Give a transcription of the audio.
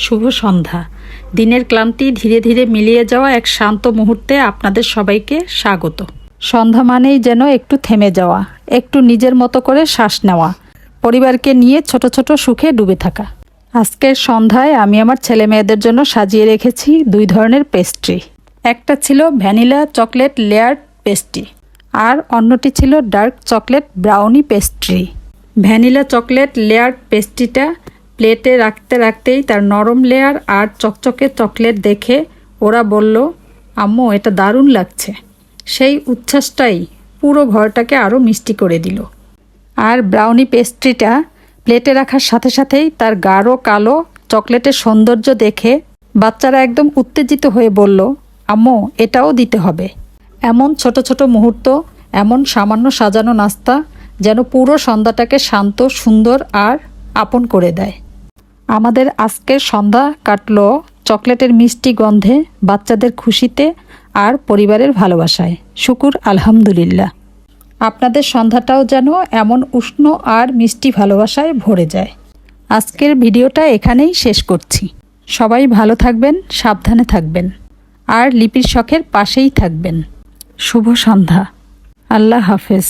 শুভ সন্ধ্যা। দিনের ক্লান্তি ধীরে ধীরে মিলিয়ে যাওয়া এক শান্ত মুহূর্তে আপনাদের সবাইকে স্বাগত। সন্ধ্যা মানেই যেন একটু থেমে যাওয়া, একটু নিজের মতো করে শ্বাস নেওয়া, পরিবারকে নিয়ে ছোট ছোট সুখে ডুবে থাকা। আজকের সন্ধ্যায় আমি আমার ছেলে মেয়েদের জন্য সাজিয়ে রেখেছি 2 ধরনের পেস্ট্রি। একটা ছিল ভ্যানিলা চকলেট লেয়ার্ড পেস্ট্রি আর অন্যটি ছিল dark chocolate brownie pastry. Vanilla chocolate layered পেস্ট্রিটা প্লেটে রাখতে রাখতেই তার নরম লেয়ার আর চকচকে চকলেট দেখে ওরা বলল, আম্মু এটা দারুণ লাগছে। সেই উচ্ছ্বাসটাই পুরো ঘরটাকে আরও মিষ্টি করে দিল। আর ব্রাউনি পেস্ট্রিটা প্লেটে রাখার সাথে সাথেই তার গাঢ় কালো চকলেটের সৌন্দর্য দেখে বাচ্চারা একদম উত্তেজিত হয়ে বলল, আম্মু এটাও দিতে হবে। এমন ছোট ছোট মুহূর্ত, এমন সামান্য সাজানো নাস্তা যেন পুরো সন্ধ্যাটাকে শান্ত, সুন্দর আর আপন করে দেয়। আমাদের আজকের সন্ধ্যা কাটল চকলেটের মিষ্টি গন্ধে, বাচ্চাদের খুশিতে আর পরিবারের ভালোবাসায়। শুকুর আলহামদুলিল্লাহ। আপনাদের সন্ধ্যাটাও যেন এমন উষ্ণ আর মিষ্টি ভালোবাসায় ভরে যায়। আজকের ভিডিওটা এখানেই শেষ করছি। সবাই ভালো থাকবেন, সাবধানে থাকবেন আর লিপির শখের পাশেই থাকবেন। শুভ সন্ধ্যা। আল্লাহ হাফেজ।